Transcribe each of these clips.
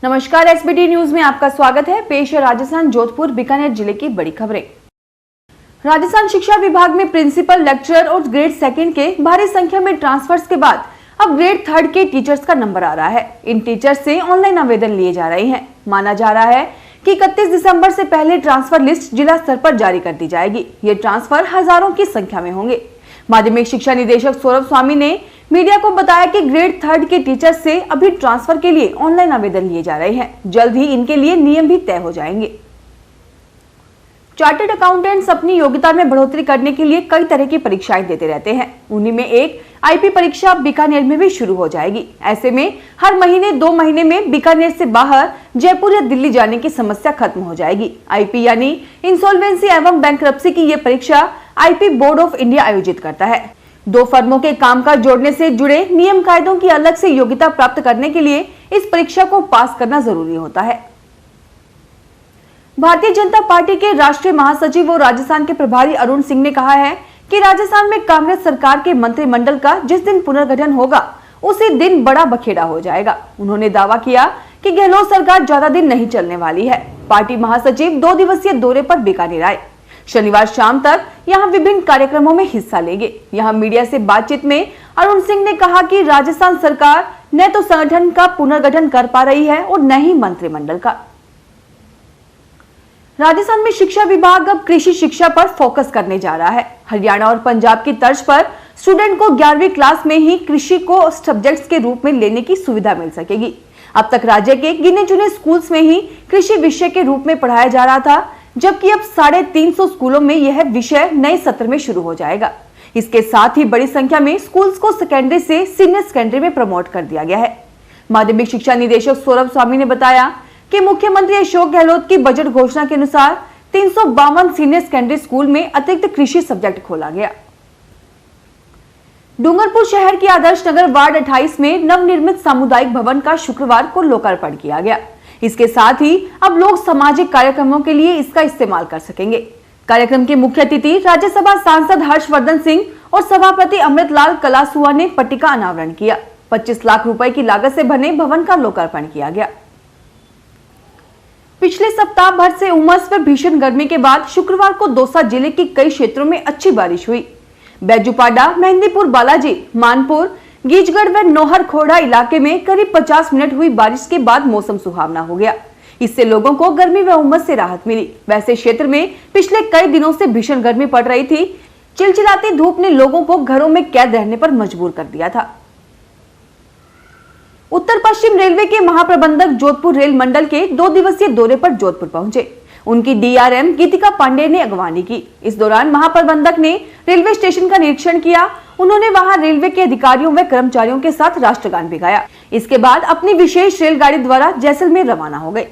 नमस्कार, SBT news में आपका स्वागत है। पेश है राजस्थान जोधपुर बीकानेर जिले की बड़ी खबरें। राजस्थान शिक्षा विभाग में प्रिंसिपल, लेक्चरर और ग्रेड सेकंड के भारी संख्या में ट्रांसफर्स के बाद अब ग्रेड थर्ड के टीचर्स का नंबर आ रहा है। इन टीचर्स से ऑनलाइन आवेदन लिए जा रहे हैं। माना जा रहा है कि 31 दिसंबर से पहले ट्रांसफर लिस्ट जिला स्तर पर जारी कर दी जाएगी। ये ट्रांसफर हजारों की संख्या में होंगे। माध्यमिक शिक्षा निदेशक सौरभ स्वामी ने मीडिया को बताया कि ग्रेड थर्ड के टीचर्स से अभी ट्रांसफर के लिए ऑनलाइन आवेदन लिए जा रहे हैं। जल्द ही इनके लिए नियम भी तय हो जाएंगे। चार्टर्ड अकाउंटेंट्स अपनी योग्यता में बढ़ोतरी करने के लिए कई तरह की परीक्षाएं देते रहते हैं। उन्हीं में एक आईपी परीक्षा बीकानेर में भी शुरू हो जाएगी। ऐसे में हर महीने 2 महीने में बीकानेर से बाहर जयपुर या दिल्ली जाने की समस्या खत्म हो जाएगी। आईपी यानी इंसॉल्वेंसी एवं बैंकरप्सी की ये परीक्षा आईपी बोर्ड ऑफ इंडिया आयोजित करता है। 2 फर्मों के कामकाज जोड़ने से जुड़े नियम कायदों की अलग से योग्यता प्राप्त करने के लिए इस परीक्षा को पास करना जरूरी होता है। भारतीय जनता पार्टी के राष्ट्रीय महासचिव और राजस्थान के प्रभारी अरुण सिंह ने कहा है कि राजस्थान में कांग्रेस सरकार के मंत्रिमंडल का जिस दिन पुनर्गठन होगा उसी दिन बड़ा बखेड़ा हो जाएगा। उन्होंने दावा किया कि गहलोत सरकार ज्यादा दिन नहीं चलने वाली है। पार्टी महासचिव 2 दिवसीय दौरे पर बीकानेर आए। शनिवार शाम तक यहां विभिन्न कार्यक्रमों में हिस्सा लेंगे। यहां मीडिया से बातचीत में अरुण सिंह ने कहा कि राजस्थान सरकार न तो संगठन का पुनर्गठन कर पा रही है और न ही मंत्रिमंडल का। राजस्थान में शिक्षा विभाग अब कृषि शिक्षा पर फोकस करने जा रहा है। हरियाणा और पंजाब की तर्ज पर स्टूडेंट को 11वीं क्लास में ही कृषि को सब्जेक्ट्स के रूप में लेने की सुविधा मिल सकेगी। अब तक राज्य के गिने चुने स्कूल्स में ही कृषि विषय के रूप में पढ़ाया जा रहा था, जबकि अब 350 स्कूलों में यह विषय नए सत्र में शुरू हो जाएगा। इसके साथ ही बड़ी संख्या में स्कूल्स को सेकेंडरी से सीनियर सेकेंडरी में प्रमोट कर दिया गया है। माध्यमिक शिक्षा निदेशक सौरभ स्वामी ने बताया कि मुख्यमंत्री अशोक गहलोत की बजट घोषणा के अनुसार 352 सीनियर सेकेंडरी स्कूल में अतिरिक्त कृषि सब्जेक्ट खोला गया। डूंगरपुर शहर के आदर्श नगर वार्ड 28 में नवनिर्मित सामुदायिक भवन का शुक्रवार को लोकार्पण किया गया। इसके साथ ही अब लोग सामाजिक कार्यक्रमों के लिए इसका इस्तेमाल कर सकेंगे। कार्यक्रम के मुख्य अतिथि राज्यसभा सांसद हर्षवर्धन सिंह और सभापति अमृतलाल कलासुआ ने पट्टी का अनावरण किया। 25 लाख रुपए की लागत से बने भवन का लोकार्पण किया गया। पिछले सप्ताह भर से उमस व भीषण गर्मी के बाद शुक्रवार को दौसा जिले के कई क्षेत्रों में अच्छी बारिश हुई। बैजूपाडा, मेहंदीपुर बालाजी, मानपुर, गीजगढ़ व नौहर खोड़ा इलाके में करीब 50 मिनट हुई बारिश के बाद मौसम सुहावना हो गया। इससे लोगों को गर्मी व उमस से राहत मिली। वैसे क्षेत्र में पिछले कई दिनों से भीषण गर्मी पड़ रही थी। चिलचिलाती धूप ने लोगों को घरों में कैद रहने पर मजबूर कर दिया था। उत्तर पश्चिम रेलवे के महाप्रबंधक जोधपुर रेल मंडल के 2 दिवसीय दौरे पर जोधपुर पहुंचे। उनकी डीआरएम गीतिका पांडे ने अगवानी की। इस दौरान महाप्रबंधक ने रेलवे स्टेशन का निरीक्षण किया। उन्होंने वहां रेलवे के अधिकारियों व कर्मचारियों के साथ राष्ट्रगान भी गाया। इसके बाद अपनी विशेष रेलगाड़ी द्वारा जैसलमेर रवाना हो गए।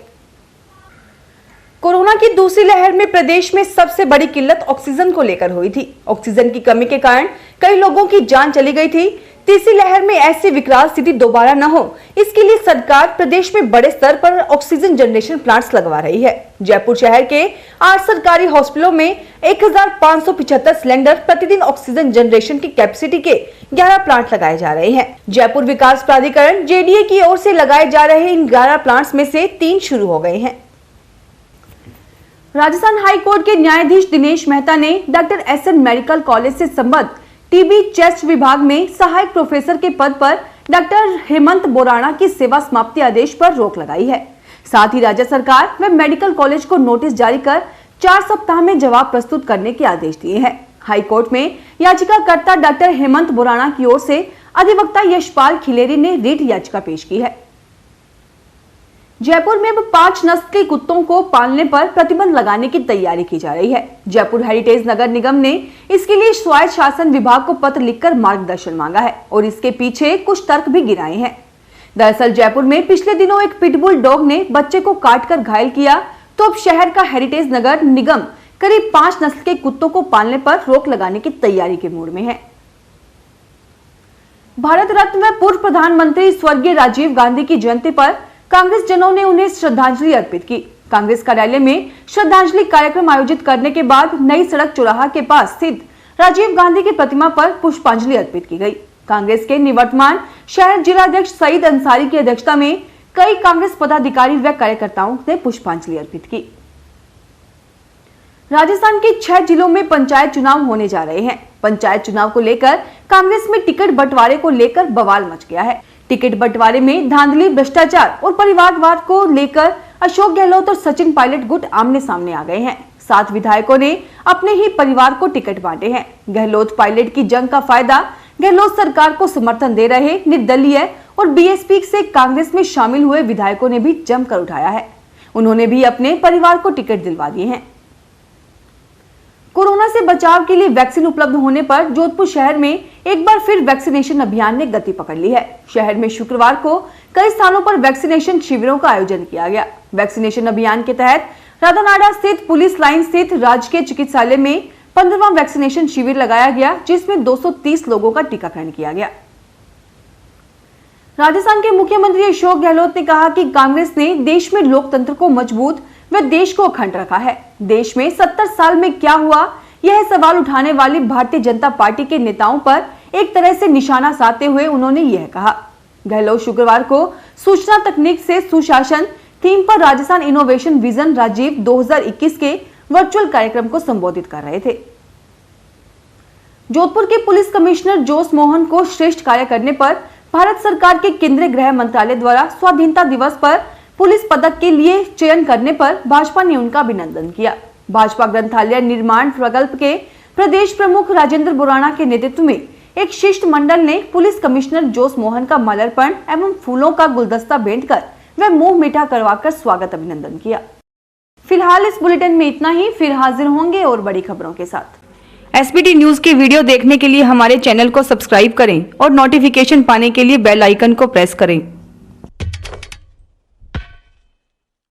कोरोना की दूसरी लहर में प्रदेश में सबसे बड़ी किल्लत ऑक्सीजन को लेकर हुई थी। ऑक्सीजन की कमी के कारण कई लोगों की जान चली गई थी। तीसरी लहर में ऐसी विकराल स्थिति दोबारा न हो, इसके लिए सरकार प्रदेश में बड़े स्तर पर ऑक्सीजन जनरेशन प्लांट्स लगवा रही है। जयपुर शहर के 8 सरकारी हॉस्पिटलों में 1575 सिलेंडर प्रतिदिन ऑक्सीजन जनरेशन की कैपेसिटी के 11 प्लांट लगाए जा रहे हैं। जयपुर विकास प्राधिकरण जेडीए की ओर से लगाए जा रहे इन 11 प्लांट्स में से 3 शुरू हो गए हैं। राजस्थान हाई कोर्ट के न्यायाधीश दिनेश मेहता ने डॉक्टर एसएन मेडिकल कॉलेज से संबद्ध टीबी चेस्ट विभाग में सहायक प्रोफेसर के पद पर डॉक्टर हेमंत बोराणा की सेवा समाप्ति आदेश पर रोक लगाई है। साथ ही राज्य सरकार व मेडिकल कॉलेज को नोटिस जारी कर 4 सप्ताह में जवाब प्रस्तुत करने के आदेश दिए हैं। हाई कोर्ट में याचिकाकर्ता डॉक्टर हेमंत बोराणा की ओर से अधिवक्ता यशपाल खिलेरी ने रिट याचिका पेश की है। जयपुर में अब 5 नस्ल के कुत्तों को पालने पर प्रतिबंध लगाने की तैयारी की जा रही है। जयपुर हेरिटेज नगर निगम ने इसके लिए स्वायत्त शासन विभाग को पत्र लिखकर मार्गदर्शन मांगा है और इसके पीछे कुछ तर्क भी गिनाए हैं। दरअसल जयपुर में पिछले दिनों एक पिटबुल डॉग ने बच्चे को काटकर घायल किया, तो अब शहर का हेरिटेज नगर निगम करीब 5 नस्ल के कुत्तों को पालने पर रोक लगाने की तैयारी के मूड में है। भारत रत्न व पूर्व प्रधानमंत्री स्वर्गीय राजीव गांधी की जयंती पर कांग्रेस जनों ने उन्हें श्रद्धांजलि अर्पित की। कांग्रेस कार्यालय में श्रद्धांजलि कार्यक्रम आयोजित करने के बाद नई सड़क चौराहा के पास स्थित राजीव गांधी की प्रतिमा पर पुष्पांजलि अर्पित की गई। कांग्रेस के निवर्तमान शहर जिलाध्यक्ष सईद अंसारी की अध्यक्षता में कई कांग्रेस पदाधिकारी व कार्यकर्ताओं ने पुष्पांजलि अर्पित की। राजस्थान के 6 जिलों में पंचायत चुनाव होने जा रहे हैं। पंचायत चुनाव को लेकर कांग्रेस में टिकट बंटवारे को लेकर बवाल मच गया है। टिकट बंटवारे में धांधली, भ्रष्टाचार और परिवारवाद को लेकर अशोक गहलोत और सचिन पायलट गुट आमने सामने आ गए हैं। 7 विधायकों ने अपने ही परिवार को टिकट बांटे हैं। गहलोत पायलट की जंग का फायदा गहलोत सरकार को समर्थन दे रहे निर्दलीय और बीएसपी से कांग्रेस में शामिल हुए विधायकों ने भी जमकर उठाया है। उन्होंने भी अपने परिवार को टिकट दिलवा दिए हैं। कोरोना से बचाव के लिए वैक्सीन उपलब्ध होने पर जोधपुर शहर में एक बार फिर वैक्सीनेशन अभियान ने गति पकड़ ली है। शहर में शुक्रवार को कई स्थानों पर वैक्सीनेशन शिविरों का आयोजन किया गया। वैक्सीनेशन अभियान के तहत राधानाडा स्थित पुलिस लाइन स्थित राजकीय चिकित्सालय में 15वां वैक्सीनेशन शिविर लगाया गया, जिसमें 230 लोगों का टीकाकरण किया गया। राजस्थान के मुख्यमंत्री अशोक गहलोत ने कहा कि कांग्रेस ने देश में लोकतंत्र को मजबूत व देश को अखंड रखा है। देश में 70 साल में क्या हुआ, यह सवाल उठाने वाली भारतीय जनता पार्टी के नेताओं पर एक तरह से निशाना साधते हुए उन्होंने यह कहा। गहलोत शुक्रवार को सूचना तकनीक से सुशासन थीम पर राजस्थान इनोवेशन विजन राजीव 2021 के वर्चुअल कार्यक्रम को संबोधित कर रहे थे। जोधपुर के पुलिस कमिश्नर जोस मोहन को श्रेष्ठ कार्य करने पर भारत सरकार के केंद्रीय गृह मंत्रालय द्वारा स्वाधीनता दिवस पर पुलिस पदक के लिए चयन करने पर भाजपा ने उनका अभिनंदन किया। भाजपा ग्रंथालय निर्माण प्रकल्प के प्रदेश प्रमुख राजेंद्र बुराना के नेतृत्व में एक शिष्टमंडल ने पुलिस कमिश्नर जोस मोहन का माल्यार्पण एवं फूलों का गुलदस्ता भेंट कर व मुंह मीठा करवाकर स्वागत अभिनंदन किया। फिलहाल इस बुलेटिन में इतना ही। फिर हाजिर होंगे और बड़ी खबरों के साथ। एसबीटी न्यूज के वीडियो देखने के लिए हमारे चैनल को सब्सक्राइब करें और नोटिफिकेशन पाने के लिए बेल आइकन को प्रेस करें।